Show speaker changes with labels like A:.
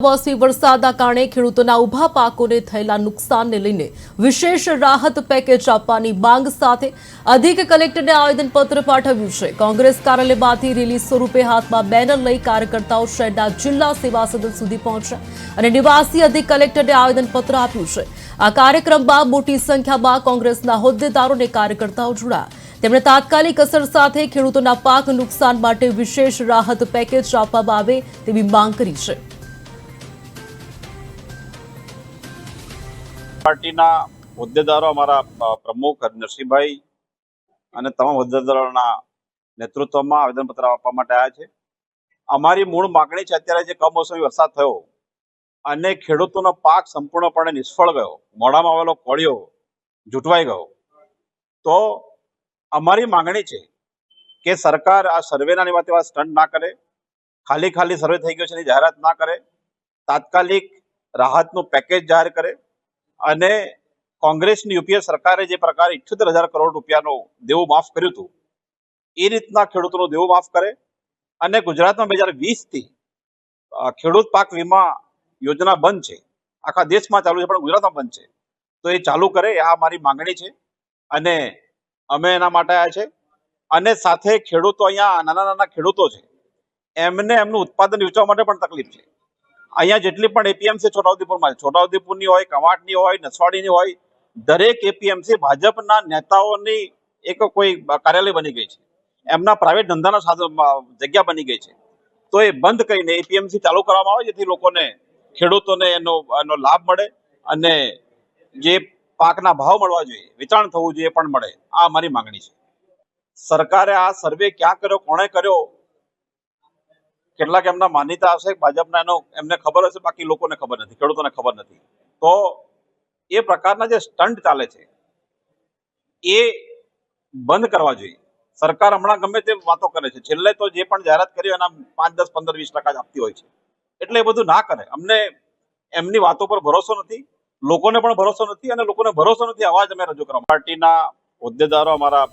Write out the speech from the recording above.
A: કમોસમી વરસાદના કારણે ખેડૂતોના ઊભા પાકોને થયેલા નુકસાનને લઈને વિશેષ રાહત પેકેજ આપવાની માંગ સાથે અધિક કલેક્ટરને આવેદનપત્ર પાઠવ્યું છે। કોંગ્રેસ કાર્યાલયમાંથી રેલી સ્વરૂપે હાથમાં બેનર લઈ કાર્યકર્તાઓ શહેરના જિલ્લા સેવા સદન સુધી પહોંચ્યા અને નિવાસી અધિક કલેક્ટરને આવેદનપત્ર આપ્યું છે। આ કાર્યક્રમમાં મોટી સંખ્યામાં કોંગ્રેસના હોદ્દેદારો અને કાર્યકર્તાઓ જોડાયા। તેમણે તાત્કાલિક અસર સાથે ખેડૂતોના પાક નુકસાન માટે વિશેષ રાહત પેકેજ આપવામાં આવે તેવી માંગ કરી છે।
B: પાર્ટીના હોદ્દેદારો અમારા પ્રમુખ નરસિંહભાઈ અને તમામ હોદ્દેદારોના નેતૃત્વમાં આવેદનપત્ર આપવા માટે આવ્યા છે। અમારી મૂળ માગણી છે, અત્યારે જે કમોસમી વરસાદ થયો અને ખેડૂતોનો પાક સંપૂર્ણપણે નિષ્ફળ ગયો, મોડામાં આવેલો કોળિયો જૂટવાઈ ગયો, તો અમારી માગણી છે કે સરકાર આ સર્વેના એવા સ્ટન્ટ ના કરે, ખાલી સર્વે થઈ ગયો છે એની જાહેરાત ના કરે, તાત્કાલિક રાહતનું પેકેજ જાહેર કરે અને કોંગ્રેસની યુપીએ સરકારે જે પ્રકારે 78,000 કરોડ રૂપિયાનું દેવું માફ કર્યું હતું એ રીતના ખેડૂતોનું દેવું માફ કરે અને ગુજરાતમાં 2020 થી ખેડૂત પાક વીમા યોજના બંધ છે, આખા દેશમાં ચાલુ છે પણ ગુજરાતમાં બંધ છે, તો એ ચાલુ કરે, આ મારી માંગણી છે અને અમે એના માટે આવ્યા છે। અને સાથે ખેડૂતો, અહીંયા નાના ખેડૂતો છે, એમને એમનું ઉત્પાદન વેચવા માટે પણ તકલીફ છે। અહીંયા જેટલી પણ એપીએમસી છોટાઉદેપુરમાં છે, છોટાઉદેપુરની હોય, કવાંટની હોય, નસવાડીની હોય, દરેક એપીએમસી ભાજપના નેતાઓની એક કોઈ કાર્યાલય બની ગઈ છે, એમના પ્રાઇવેટ ધંધાના જગ્યા બની ગઈ છે। તો એ બંધ કરીને એપીએમસી ચાલુ કરવામાં આવે જેથી લોકોને, ખેડૂતોને એનો લાભ મળે અને જે પાકના ભાવ મળવા જોઈએ, વેચાણ થવું જોઈએ પણ મળે, આ અમારી માંગણી છે। સરકારે આ સર્વે ક્યાં કર્યો, કોણે કર્યો, કેટલાક એમના માન્યતા હશે ભાજપના, એમને ખબર હશે, બાકી લોકોને ખબર નથી, ખેડૂતોને ખબર નથી। તો એ પ્રકારના જે સ્ટન્ટ ચાલે છે એ બંધ કરવા જોઈએ। સરકાર હમણાં ગમે તે વાતો કરે છે, છેલ્લે તો જે પણ જાહેરાત કરી એના 5, 10, 15, 20% જ આપતી હોય છે, એટલે એ બધું ના કરે। અમને એમની વાતો પર ભરોસો નથી, લોકોને પણ ભરોસો નથી અને લોકોને ભરોસો નથી, અવાજ અમે રજૂ કરવા પાર્ટીના હોદ્દેદારો અમારા